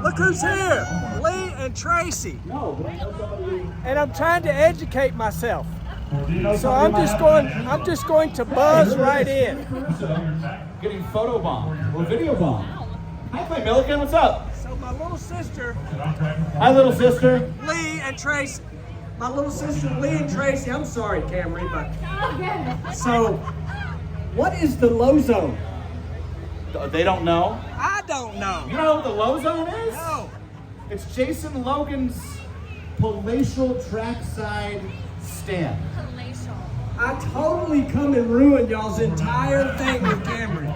Look who's here, Lee and Tracy. And I'm trying to educate myself. So I'm just going to buzz right in. Getting photo bombed or video bombed. Hi, Clay Milliken, what's up? So my little sister, Hi, little sister. Lee and Tracy. My little sister, Lee and Tracy. I'm sorry, Camry, but so what is the low zone? They don't know. I don't know. You know what the low zone is? No. It's Jason Logan's palatial trackside stand. I totally come and ruin y'all's entire thing with Camry.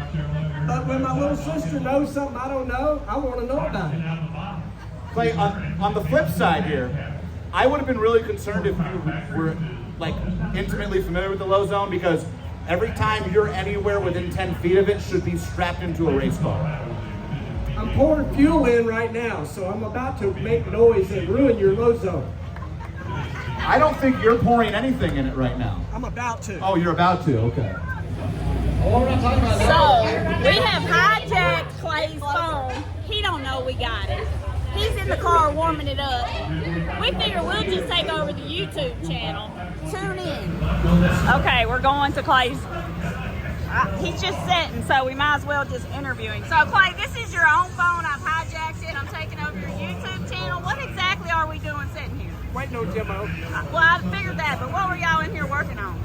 But when my little sister knows something I don't know, I want to know about it. Clay, on the flip side here, I would have been really concerned if you were like intimately familiar with the low zone, because every time you're anywhere within 10 feet of it should be strapped into a race car. I'm pouring fuel in right now, so I'm about to make noise and ruin your low zone. I don't think you're pouring anything in it right now. I'm about to. Oh, you're about to, okay. So, we have hijacked Clay's phone. He don't know we got it. He's in the car warming it up. We figure we'll just take over the YouTube channel. Tune in. Okay, we're going to Clay's. He's just sitting, so we might as well just interview him. So, Clay, this is your own phone. I've hijacked it. I'm taking over your YouTube channel. What exactly are we doing sitting here? Waiting on Jimbo. Well, I figured that, but what were y'all in here working on?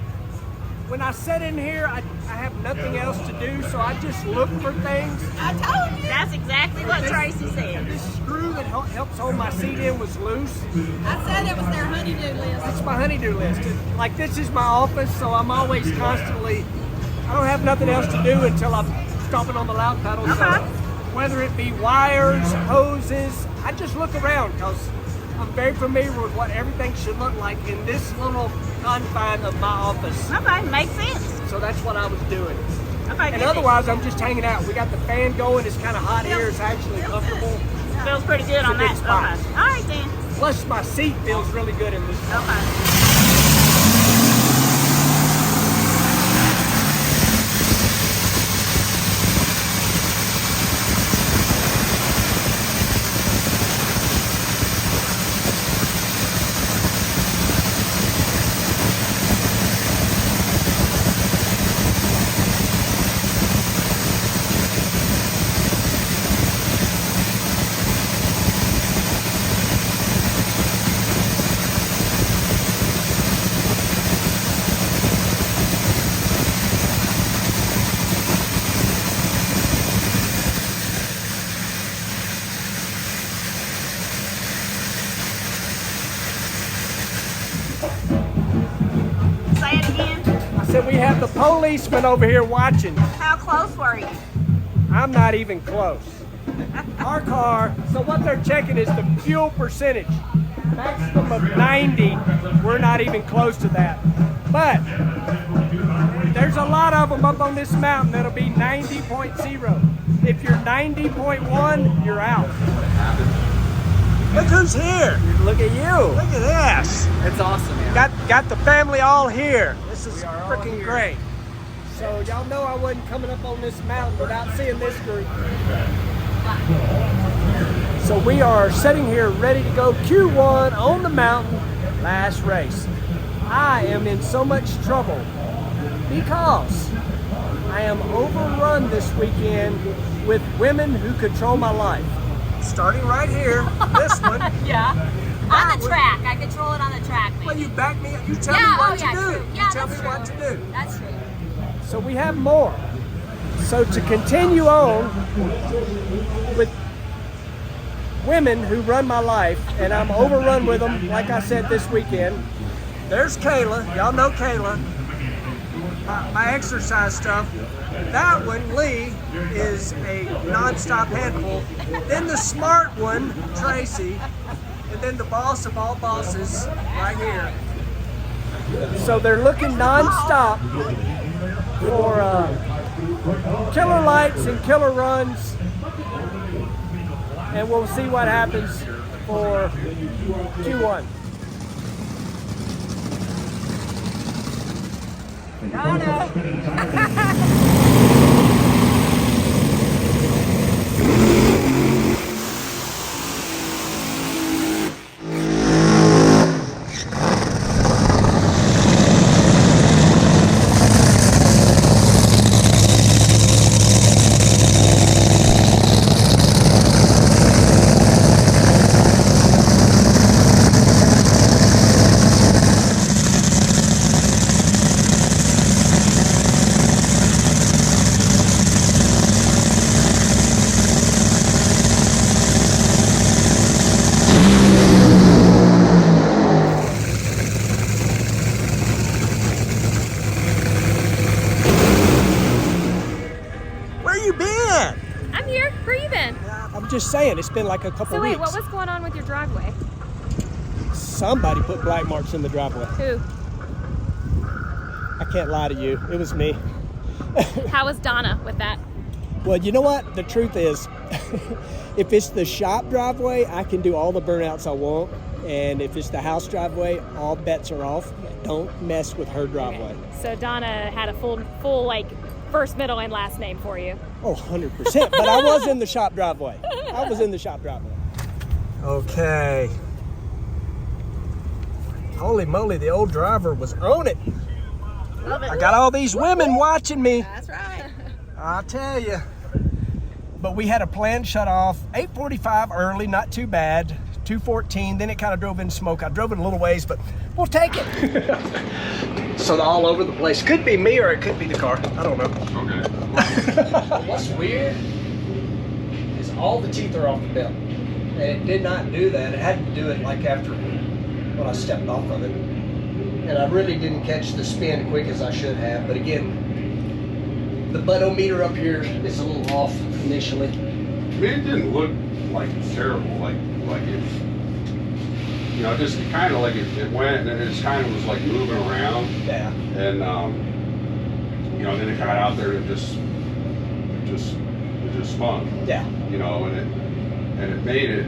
When I sit in here, I have nothing else to do, so I just look for things. I told you. That's exactly what Tracy said. This screw that helps hold my seat in was loose. I said it was their honey-do list. It's my honey-do list. Like, this is my office, so I'm always constantly, I don't have nothing else to do until I'm stomping on the loud pedal. Okay. So whether it be wires, hoses, I just look around because I'm very familiar with what everything should look like in this little confine of my office. Okay, makes sense. So that's what I was doing. Okay, And otherwise, I'm just hanging out. We got the fan going. It's kind of hot here. It's actually comfortable. Feels pretty good on that. spot. Okay. All right, then. Plus, my seat feels really good in this. Okay. We have the policeman over here watching. How close were you? I'm not even close. Our car, so what they're checking is the fuel percentage. Maximum of 90, we're not even close to that. But there's a lot of them up on this mountain that'll be 90.0. If you're 90.1, you're out. Look who's here. Look at you. Look at this. It's awesome, man. Got the family all here. This is freaking great. So y'all know I wasn't coming up on this mountain without seeing this group. So we are sitting here ready to go Q1 on the mountain, last race. I am in so much trouble because I am overrun this weekend with women who control my life. Starting right here, this one. Yeah. On the track. I control it on the track. Well, you back me up. You tell me what to do. You tell me what to do. That's true. So we have more. So to continue on with women who run my life, and I'm overrun with them, like I said this weekend. There's Kayla. Y'all know Kayla. My exercise stuff. That one, Lee, is a non-stop handful. Then the smart one, Tracy. And then the boss of all bosses, right here. So they're looking non-stop for killer lights and killer runs. And we'll see what happens for Q1. I'm just saying, it's been like a couple So wait, weeks. what was going on with your driveway? Somebody put black marks in the driveway. Who? I can't lie to you. It was me. How was Donna with that? Well, you know what? The truth is, if it's the shop driveway, I can do all the burnouts I want. And if it's the house driveway, all bets are off. Don't mess with her driveway. Okay. So Donna had a full like first, middle, and last name for you. Oh, 100%. But I was in the shop driveway. Okay. Holy moly, the old driver was on it. I got all these women watching me. That's right. I'll tell you. But we had a planned shut off, 8:45 early, not too bad. 2:14, then it kind of drove in smoke. I drove it a little ways, but we'll take it. So all over the place. Could be me or it could be the car. I don't know. Okay. What's weird is all the teeth are off the belt. And it did not do that. It had to do it like after when I stepped off of it. And I really didn't catch the spin quick as I should have. But again, the butt-o-meter up here is a little off initially. I mean, it didn't look like terrible, like it, you know, just kind of like it went and it kind of was like moving around. Yeah. And you know, then it got out there and it just spun. Yeah. You know, and it made it,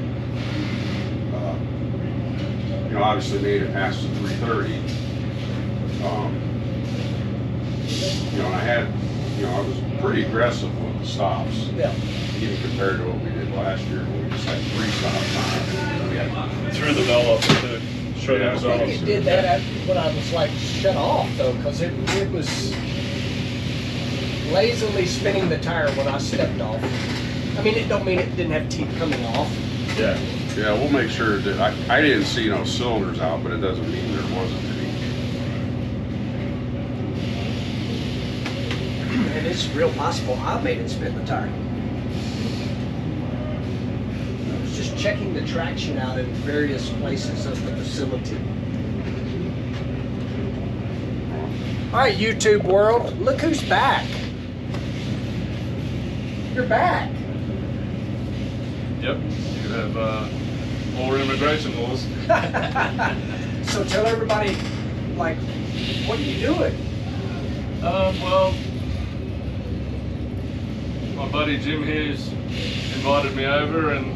you know, obviously made it past the 330. You know, and I had, you know, I was pretty aggressive with the stops. Yeah. Even compared to what we did last year, when we just had 3 stop times. We had Threw the bell up to show the Yeah, I results. think it did that when I was like shut off though, because it was lazily spinning the tire when I stepped off. I mean, it don't mean it didn't have teeth coming off. Yeah. Yeah, we'll make sure that I didn't see no cylinders out, but it doesn't mean there wasn't any. And it's real possible I made it spin the tire. I was just checking the traction out in various places of the facility. All right, YouTube world, look who's back. You're back. Yep. You have more immigration laws. So tell everybody, like, what are you doing? Well, my buddy Jim here's invited me over, and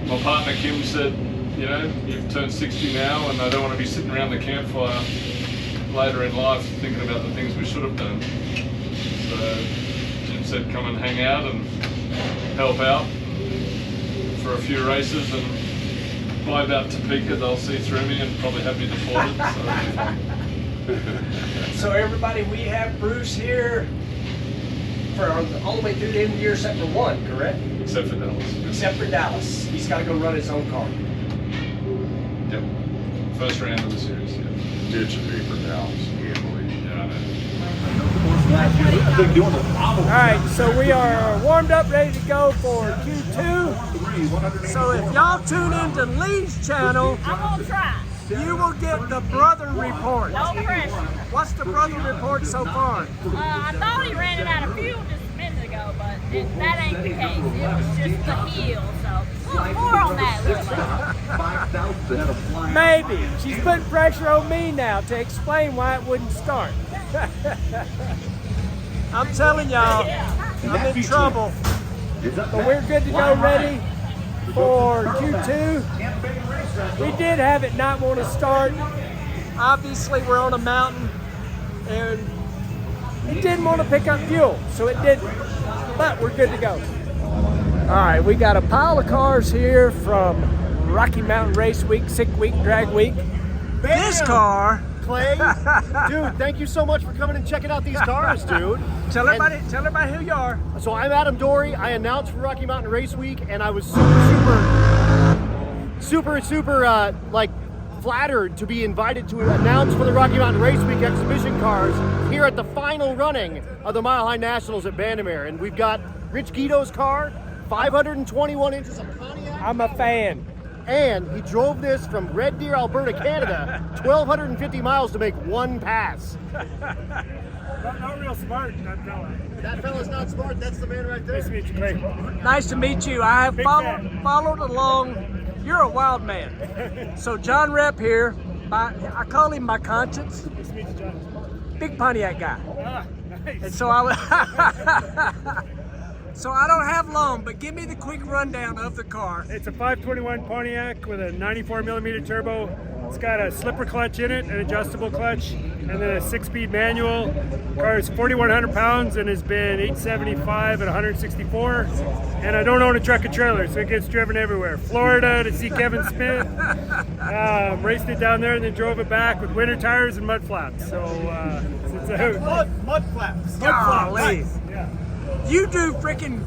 my partner Kim said, you know, you've turned 60 now, and I don't want to be sitting around the campfire later in life thinking about the things we should have done. So Jim said, come and hang out and help out for a few races, and by about Topeka they'll see through me and probably have me deported. So it'll be fun. So everybody, we have Bruce here for all the way through the end of the year except for one, correct? Except for Dallas. Except for Dallas. He's got to go run his own car. Yep. First round of the series, yeah. Ditching me for Dallas. Can't believe. Yeah, I know. All right, so we are warmed up, ready to go for Q2. So if y'all tune into Lee's channel, I'm gonna try. you will get the brother report. No pressure. What's the brother report so far? I thought he ran it out of fuel just a minute ago, but that ain't the case. It was just the heel, so more on that later. Maybe. She's putting pressure on me now to explain why it wouldn't start. I'm telling y'all, I'm in trouble. But we're good to go, ready for Q2. We did have it not want to start. Obviously, we're on a mountain, and it didn't want to pick up fuel, so it didn't. But we're good to go. All right, we got a pile of cars here from Rocky Mountain Race Week, Sick Week, Drag Week. This car, Clay, dude, thank you so much for coming and checking out these cars, dude. tell everybody who you are. So I'm Adam Dory. I announced for Rocky Mountain Race Week, and I was super like flattered to be invited to announce for the Rocky Mountain Race Week exhibition cars here at the final running of the Mile High Nationals at Bandimere. And we've got Rich Guido's car, 521 inches of Pontiac. I'm a fan. And he drove this from Red Deer, Alberta, Canada, 1,250 miles to make one pass. Not real smart, that fella. That fella's not smart. That's the man right there. Nice to meet you, Clay. Nice to meet you. I have Big followed along. You're a wild man. So John Rep here, I call him my conscience. Nice to meet you, John. Big Pontiac guy. Ah, nice. And so so I don't have long, but give me the quick rundown of the car. It's a 521 Pontiac with a 94 millimeter turbo. It's got a slipper clutch in it, an adjustable clutch, and then a 6-speed manual. The car is 4,100 pounds and has been 875 at 164. And I don't own a truck and trailer, so it gets driven everywhere. Florida to see Kevin Smith. Raced it down there and then drove it back with winter tires and mud flaps. So it's a Mud flaps. Golly. yeah. You do freaking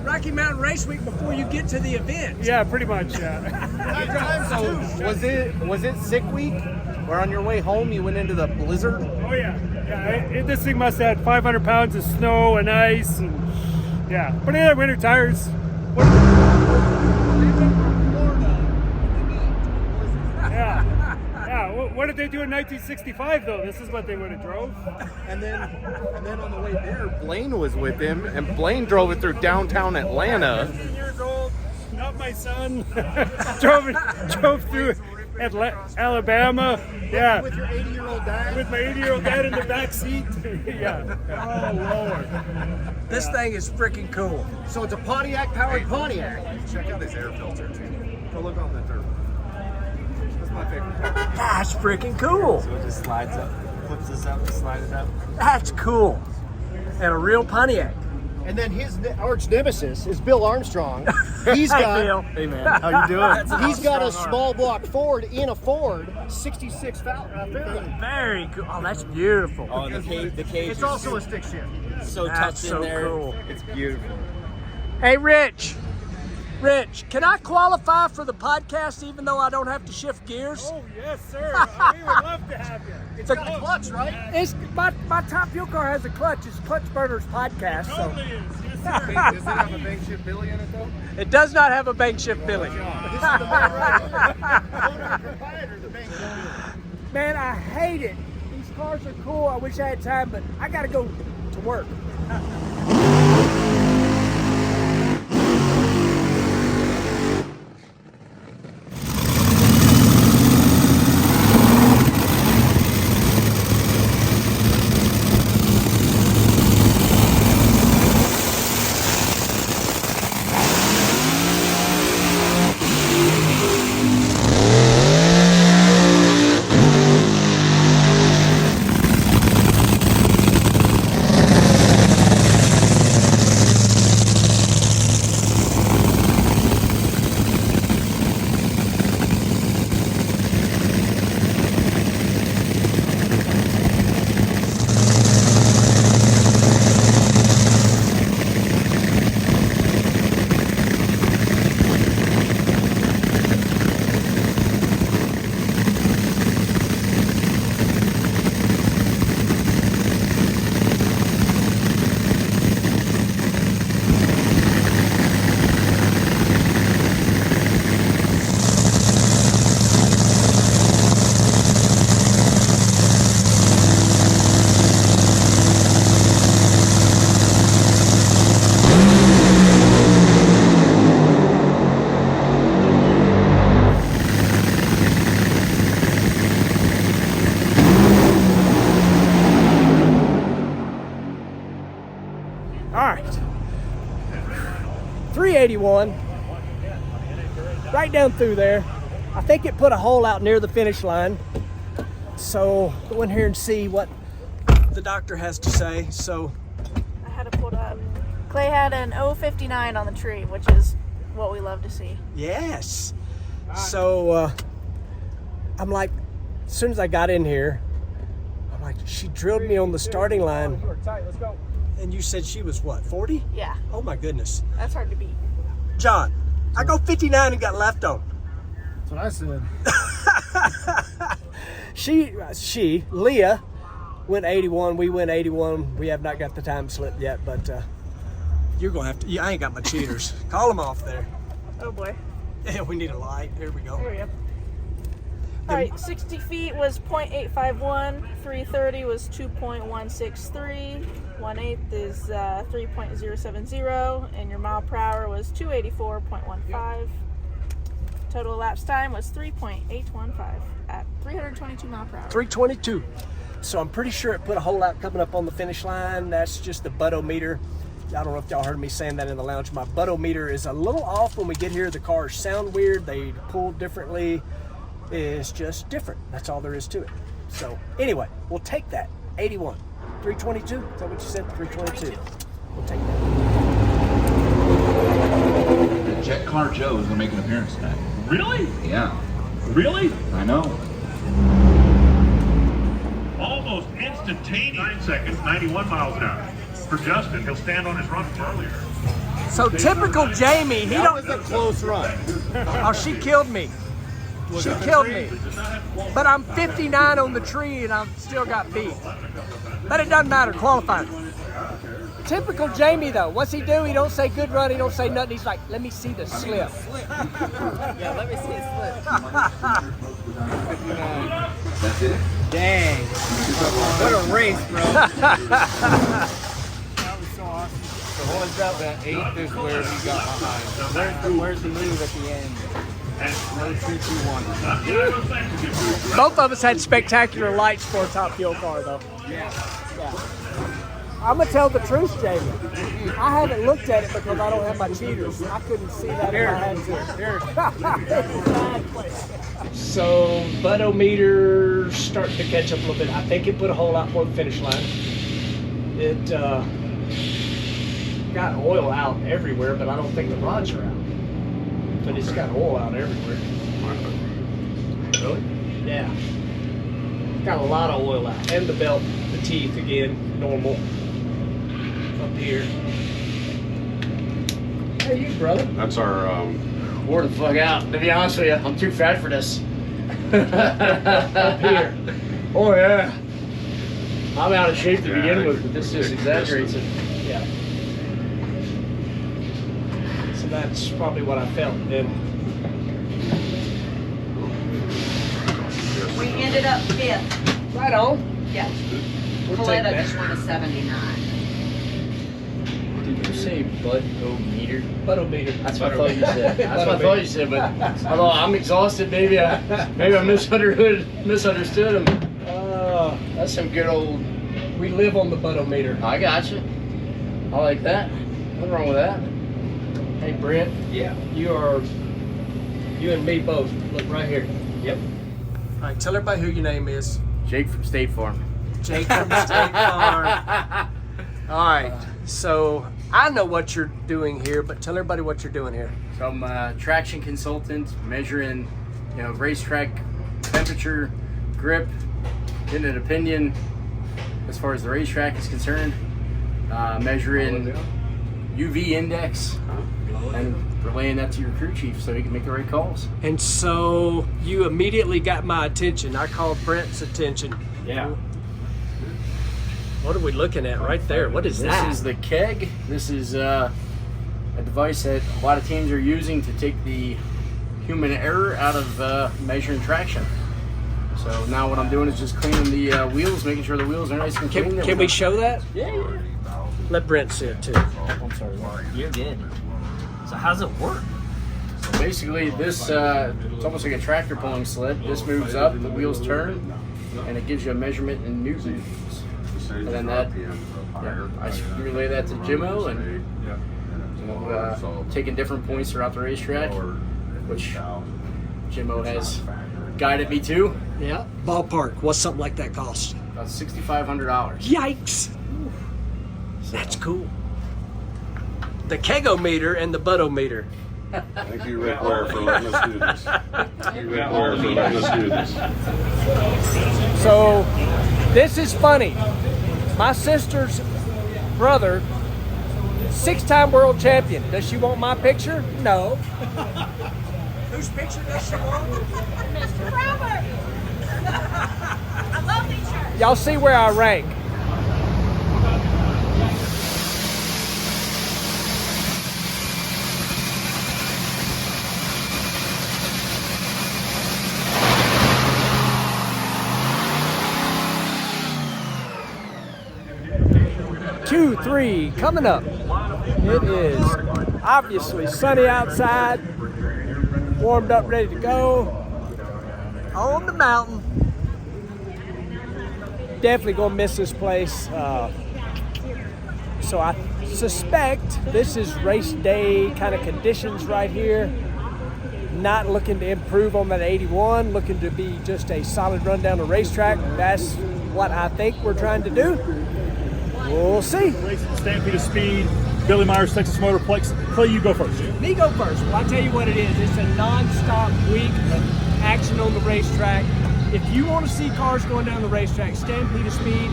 Rocky Mountain Race Week before you get to the event. Yeah, pretty much. Yeah. So was it sick week? Or on your way home you went into the blizzard? Oh yeah. This thing must have had 500 pounds of snow and ice, and yeah. But it had winter tires. What did they do in 1965 though? This is what they would have drove. And then on the way there, Blaine was with him, and Blaine drove it through downtown Atlanta. 15 years old, not my son. drove through Alabama. Yeah. With your 80-year-old dad? With my 80-year-old dad in the back seat. Yeah. Oh Lord. This thing is freaking cool. So it's a Pontiac-powered Pontiac. Check out this air filter too. Go look on the turbo. That's my favorite part. That's freaking cool. So it just slides up, flips this up, slides it up. That's cool. And a real Pontiac. And then his arch nemesis is Bill Armstrong. He's Hey, got Bill. Hey man, how you doing? he's got a small block Ford in a Ford 66 Fairlane. Very cool. Oh, that's beautiful. Oh, and the cage It's is also a stick shift. so That's tucked so in there. cool. It's beautiful. Hey, Rich, can I qualify for the podcast even though I don't have to shift gears? Oh yes, sir. We would love to have you. It's got a clutch, right? It's my top fuel car has a clutch. It's Clutch Burners podcast. So Totally is. Yes, sir. Does it have a bank shift Billy in it though? it does not have a bank shift Billy. Man, I hate it. These cars are cool. I wish I had time, but I gotta go to work. All right. 381. Right down through there. I think it put a hole out near the finish line. So go in here and see what the doctor has to say. So I had to pull it up. Clay had an 059 on the tree, which is what we love to see. yes. So I'm like, as soon as I got in here, I'm like, she drilled me on the starting line. Let's go. And you said she was what, 40? Yeah, Oh my goodness. that's hard to beat. John, I go 59 and got left on. That's what I said. She, Leah, went 81. We went 81. We have not got the time slip yet, but you're going to have to. I ain't got my cheaters. Call them off there. Oh boy. Yeah, we need a light. There we go. There we go. All right, 60 feet was 0.851, 330 was 2.163, 1/8 is 3.070, and your mile per hour was 284.15. Total elapsed time was 3.815 at 322 mile per hour. 322. So I'm pretty sure it put a whole lot coming up on the finish line. That's just the butometer. I don't know if y'all heard me saying that in the lounge. My butometer is a little off when we get here. The cars sound weird. They pull differently. It's just different. That's all there is to it. So anyway, we'll take that. 81. 322? Is that what you said? 322. We'll take that. Jet Car Joe is going to make an appearance tonight. Really? Yeah. Really? I know. Almost instantaneous. 9 seconds, 91 miles an hour. For Justin, he'll stand on his run from earlier. So typical Jamie, he That don't. was a close run. Oh, she killed me. She killed me. But I'm 59 on the tree and I've still got beat. But it doesn't matter, qualifying. Typical Jamie though, what's he do? He don't say good run, he don't say nothing. He's like, let me see the slip. Yeah, let me see it slip. That's it? Dang. What a race, bro. So what was up at 8th is where we got behind. Where's the move at the end? 3, 2, 1. Both of us had spectacular lights for a top fuel car though. Yeah. I'm gonna tell the truth, Jamie. I haven't looked at it because I don't have my cheaters. I couldn't see that if I had to. So, butometer starting to catch up a little bit. I think it put a whole lot more the finish line. It got oil out everywhere, but I don't think the rods are out. But it's got oil out everywhere. Really? Yeah. Got a lot of oil out. And the belt, the teeth again, normal. Up here. Hey, you, brother. That's our, Wore the fuck out. To be honest with you, I'm too fat for this. Up here. Oh yeah. I'm out of shape to begin with, but this just exaggerates it. Yeah. So that's probably what I felt then. We ended up 5th. Right on. Yeah. We'll take Coletta that. just won a 79. Did you say butometer? Butometer. That's what I thought you said. That's what I thought you said, but I thought I'm exhausted. Maybe I misunderstood him. That's some good old. We live on the butometer. I got you. I like that. Nothing wrong with that. Hey, Brent. Yeah. You and me both. Look right here. Yep. All right, tell everybody who your name is. Jake from State Farm. Jake from State Farm. All right, so I know what you're doing here, but tell everybody what you're doing here. So I'm a traction consultant, measuring, racetrack temperature, grip, getting an opinion as far as the racetrack is concerned, measuring UV index, and relaying that to your crew chief so he can make the right calls. And so you immediately got my attention. I called Brent's attention. Yeah. What are we looking at right there? What is that? This is the keg. This is a device that a lot of teams are using to take the human error out of measuring traction. So now what I'm doing is just cleaning the wheels, making sure the wheels are nice and clean. Can we show that? Yeah. Let Brent see it too. I'm sorry. You're good. So how's it work? So basically this, it's almost like a tractor pulling sled. This moves up, the wheels turn, and it gives you a measurement in newtons. And then that, I relay that to Jimmo, and taking different points throughout the racetrack, which Jimmo has guided me to. Yeah. Ballpark. What's something like that cost? About $6,500. Yikes. That's cool. The kegometer and the butometer. thank you, Rick Ware, for letting us do this. Thank you, Rick Ware, for letting us do this. So, this is funny. My sister's brother, 6-time world champion. Does she want my picture? No. Whose picture does she want? Mr. Robert. I love these shirts. Y'all see where I rank. Q3 coming up. It is obviously sunny outside, warmed up, ready to go on the mountain. Definitely gonna miss this place. So I suspect this is race day kind of conditions right here. Not looking to improve on that 81, looking to be just a solid run down the racetrack. That's what I think we're trying to do. We'll see. Racing Stampede of Speed, Billy Myers, Texas Motorplex. Clay, you go first. Me go first. Well, I'll tell you what it is. It's a non-stop week of action on the racetrack. If you want to see cars going down the racetrack, Stampede of Speed,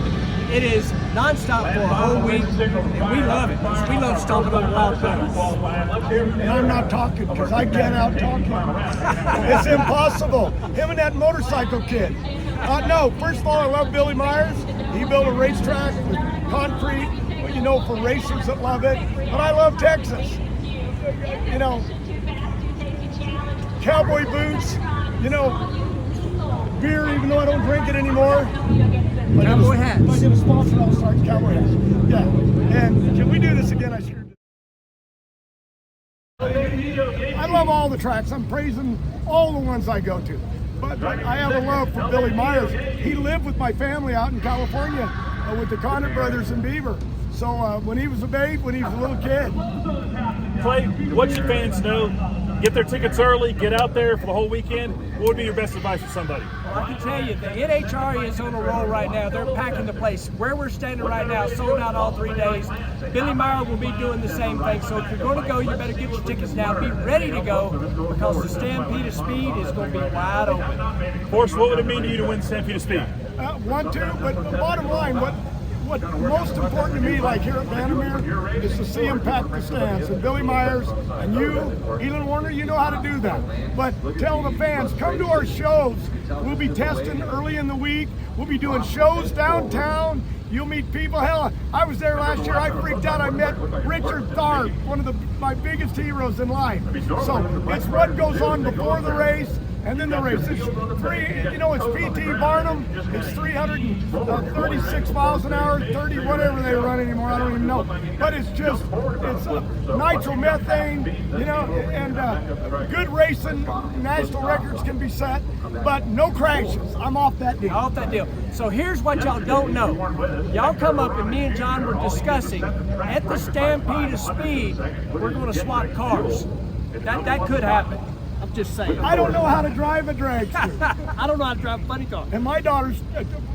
it is non-stop for a whole week, and we love it. We love stomping on wild cars. And I'm not talking because I can't out-talk him. It's impossible. Him and that motorcycle kid. No, first of all, I love Billy Myers. He built a racetrack with concrete, you know, for racers that love it. But I love Texas. You know, cowboy boots, you know, beer, even though I don't drink it anymore. Cowboy hats. If I get a sponsor, I'll start cowboy hats. Yeah. And can we do this again? I sure do. I love all the tracks. I'm praising all the ones I go to. But I have a love for Billy Myers. He lived with my family out in California with the Condit brothers in Beaver. So when he was a babe, when he was a little kid. Clay, what should fans know? Get their tickets early, get out there for the whole weekend. What would be your best advice for somebody? Well, I can tell you, the NHRA is on a roll right now. They're packing the place. Where we're standing right now, sold out all 3 days. Billy Meyer will be doing the same thing. So if you're going to go, you better get your tickets now. Be ready to go because the Stampede of Speed is going to be wide open. Forrest, what would it mean to you to win Stampede of Speed? Want to, but bottom line, what most important to me, like here at Bandimere, is to see him pack the stands. And Billy Myers and you, Elon Warner, you know how to do that. But tell the fans, come to our shows. We'll be testing early in the week. We'll be doing shows downtown. You'll meet people. Hell, I was there last year. I freaked out. I met Richard Tharp, one of my biggest heroes in life. So it's what goes on before the race. And then the race, it's free, you know, it's PT Barnum, it's 336 miles an hour, 30, whatever they run anymore, I don't even know. But it's just, it's nitromethane, you know, and good racing, national records can be set, but no crashes. I'm off that deal. Off that deal. So here's what y'all don't know. Y'all come up and me and John were discussing, at the Stampede of Speed, we're going to swap cars. That could happen. I'm just saying. I don't know how to drive a dragster. I don't know how to drive a funny car. And my daughter's,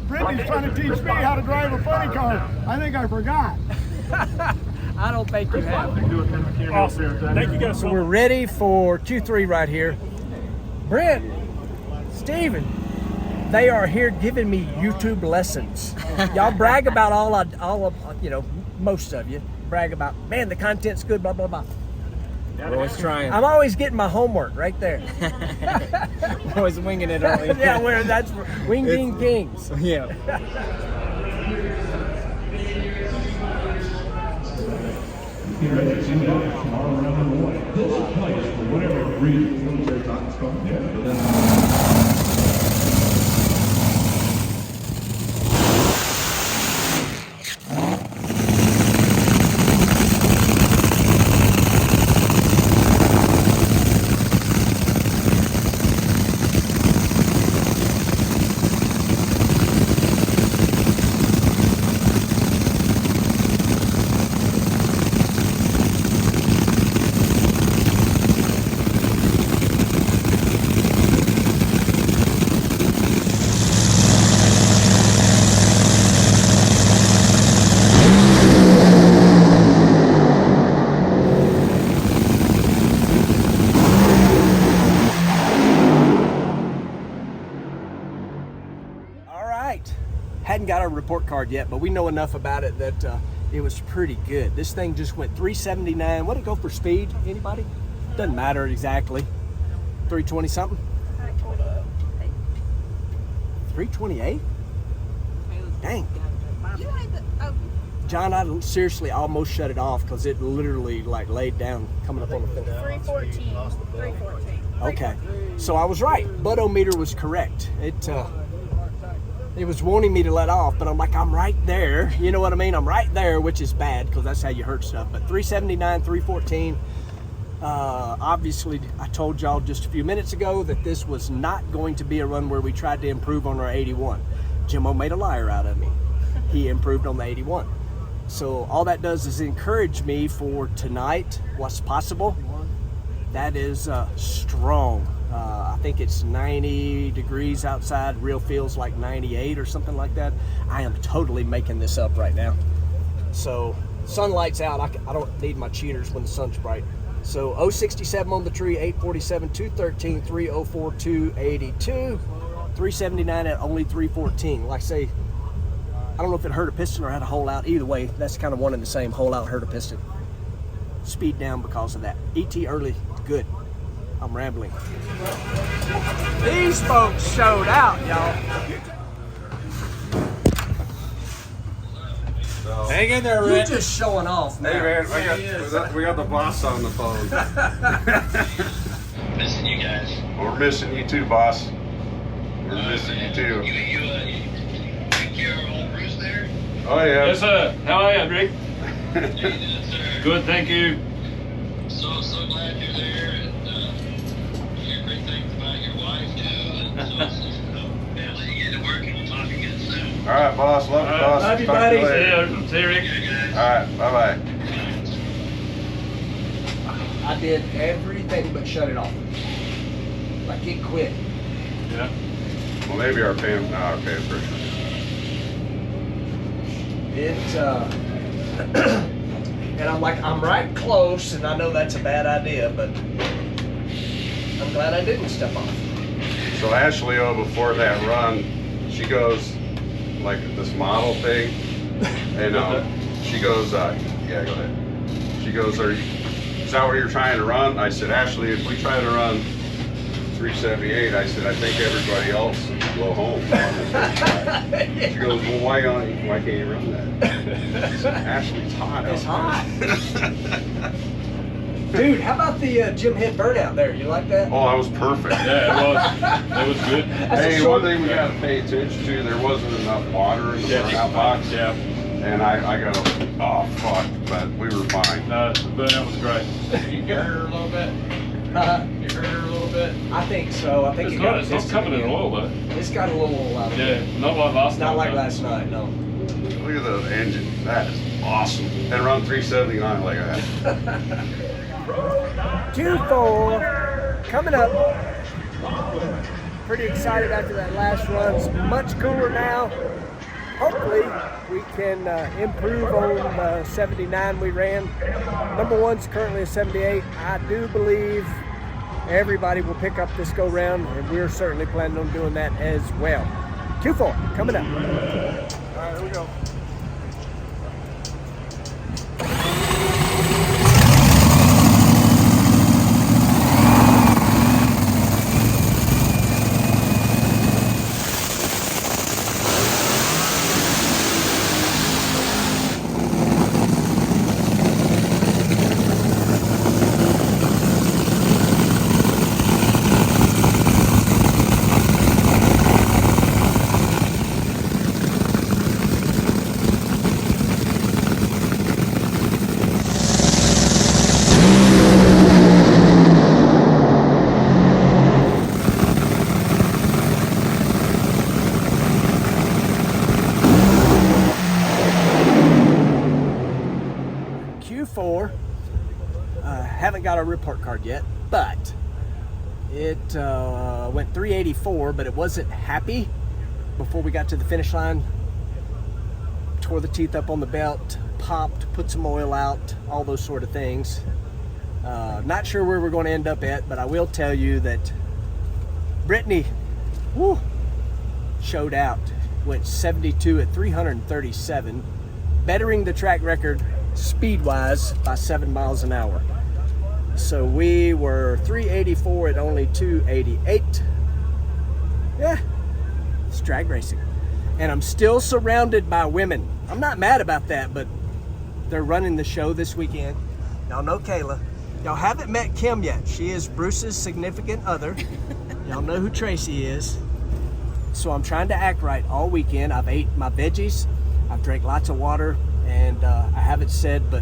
Brittany's trying to teach me how to drive a funny car. I think I forgot. I don't think you have. Awesome. Thank you guys so much. We're ready for Q3 right here. Brent, Steven, they are here giving me YouTube lessons. Y'all brag about all of, you know, most of you brag about, man, the content's good, blah, blah, blah. We're always trying. I'm always getting my homework right there. We're always winging it, aren't we? Yeah, that's Wing Kings. Yeah. Hadn't got our report card yet, but we know enough about it that it was pretty good. This thing just went 379. What did it go for speed? Anybody? Doesn't matter exactly. 320 something? 328? Dang. John, I seriously almost shut it off because it literally like laid down coming up on the finish. 314. 314. Okay, so I was right. Budometer was correct. it was wanting me to let off, but I'm like, I'm right there. You know what I mean? I'm right there, which is bad because that's how you hurt stuff. But 379, 314. Obviously, I told y'all just a few minutes ago that this was not going to be a run where we tried to improve on our 81. Jimmo made a liar out of me. He improved on the 81. So all that does is encourage me for tonight, what's possible. That is strong. I think it's 90 degrees outside. Real feels like 98 or something like that. I am totally making this up right now. So sunlight's out. I don't need my cheaters when the sun's bright. So 067 on the tree, 847, 213, 304, 282, 379 at only 314. Like I say, I don't know if it hurt a piston or had a hole out. Either way, that's kind of one and the same. Hole out, hurt a piston. Speed down because of that. ET early, good. I'm rambling. These folks showed out, y'all. Hang in there, You're just showing off, man. Hey, man, we got the boss on the phone. Missing you guys. We're missing you too, boss. We're missing you too. You take care of old Bruce there? Oh, yeah. Yes, sir. How are you, Drake? How you doing, sir? Good, thank you. So glad you're there, and hear great things about your wife too. And so yeah, let you get to work, and we'll talk again soon. All right, boss. Love you, boss. Love you, Talk to buddy. later. See you, Rick. All right, bye-bye. I did everything but shut it off. Like it quit. Yeah. Well, maybe our pan pressure. And I'm like, I'm right close, and I know that's a bad idea, but I'm glad I didn't step off. So Ashley, before that run, she goes like this model thing, and she goes, yeah, go ahead. She goes, is that what you're trying to run? I said, Ashley, if we try to run 378, I said, I think everybody else will go home. She goes, well, why can't you run that? I said, Ashley's hot. It's hot. Dude, how about the Jim Head burnout there? You like that? Oh, that was perfect. Yeah, it was good. Hey, one thing we got to pay attention to, there wasn't enough water in the burnout box. Yeah. And I go, oh, fuck, but we were fine. No, the burnout was great. You hurt her a little bit? You hurt her a little bit? I think so. I think It's not covered in oil, though. It's got a little. Yeah, not like last Not time. like last night, no. Look at the engine. That is awesome. And run 379 like that. Q4 coming up. Pretty excited after that last run. It's much cooler now. Hopefully we can improve on the 79 we ran. Number one's currently a 78. I do believe everybody will pick up this go round, and we're certainly planning on doing that as well. Q4 coming up. All right, here we go. Haven't got a report card yet, but it went 384, but it wasn't happy before we got to the finish line. Tore the teeth up on the belt, popped, put some oil out, all those sort of things. Not sure where we're going to end up at, but I will tell you that Brittany showed out. Went 72 at 337, bettering the track record speed-wise by 7 miles an hour. So we were 384 at only 288. Yeah, it's drag racing. And I'm still surrounded by women. I'm not mad about that, but they're running the show this weekend. Y'all know Kayla. Y'all haven't met Kim yet. She is Bruce's significant other. Y'all know who Tracy is. So I'm trying to act right all weekend. I've ate my veggies, I've drank lots of water, and I haven't said but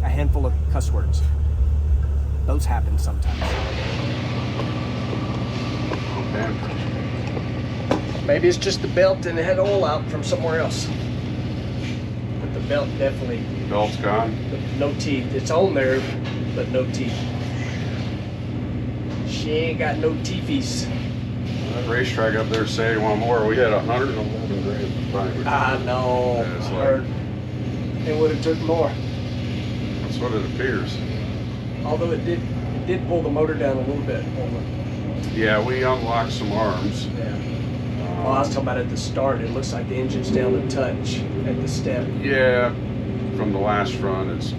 a handful of cuss words. Those happen sometimes. Maybe it's just the belt and it had oil out from somewhere else. But the belt definitely. Belt's gone? No teeth. It's on there, but no teeth. She ain't got no teethies. That racetrack up there saying one more. We had 111 grams of primer. I know. Yeah, it's I like, heard. It would have took more. that's what it appears. Although it did pull the motor down a little bit. Yeah, we unlocked some arms. Yeah. Well, I was talking about at the start. It looks like the engine's down a touch at the step. Yeah, from the last front, it's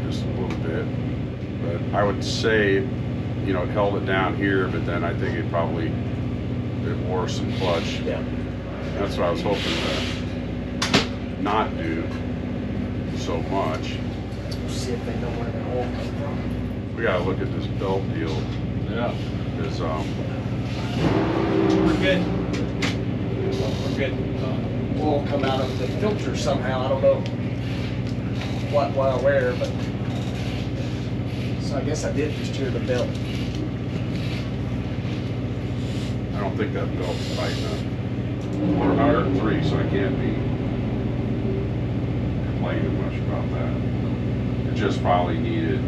just a little bit. But I would say, you know, it held it down here, but then I think it wore some clutch. Yeah. That's what I was hoping to not do so much. See if they know where the oil comes from. We gotta look at this belt deal. Yeah. Because We're good. We're good. Oil come out of the filter somehow. I don't know what, why, or where, but so I guess I did just hear the belt. I don't think that belt's tight enough. We're 103, so I can't be complaining much about that. It just probably needed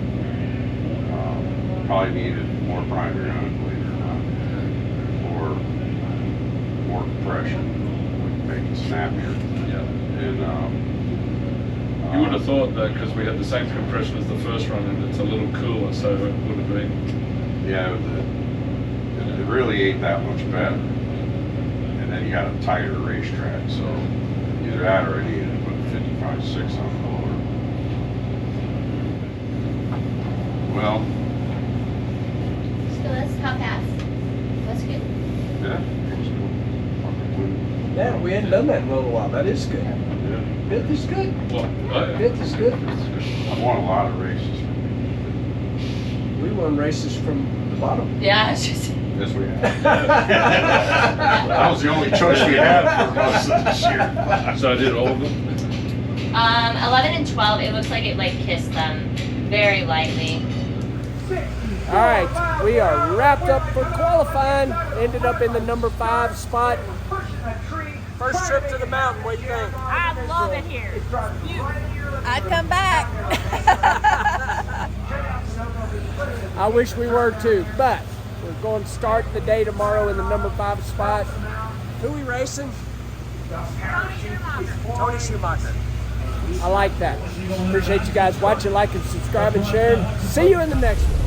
more primer on it, believe it or not, or more compression, would make it snappier. Yeah. And You would have thought that because we had the same compression as the first run and it's a little cooler, so it would have been. yeah, it really ain't that much better. And then you got a tighter racetrack, so either that or I needed to put 55.6 on the motor. Well, So that's how fast. That's good. yeah. Yeah, we hadn't done that in a little while. That is good. Yeah. Fifth is good. What? Oh, yeah. Fifth is good. I've won a lot of races. We won races from the bottom. Yeah, it's just. Yes, we have. That was the only choice we had for most of this year. So I did all of them? 11 and 12, it looks like it like kissed them very lightly. All right, we are wrapped up for qualifying. Ended up in the number 5 spot. First trip to the mountain. What do you think? I love it here. I'd come back. I wish we were too, but we're going to start the day tomorrow in the number 5 spot. Who we racing? Tony Schumacher. I like that. Appreciate you guys watching, like, and subscribe, and sharing. See you in the next one.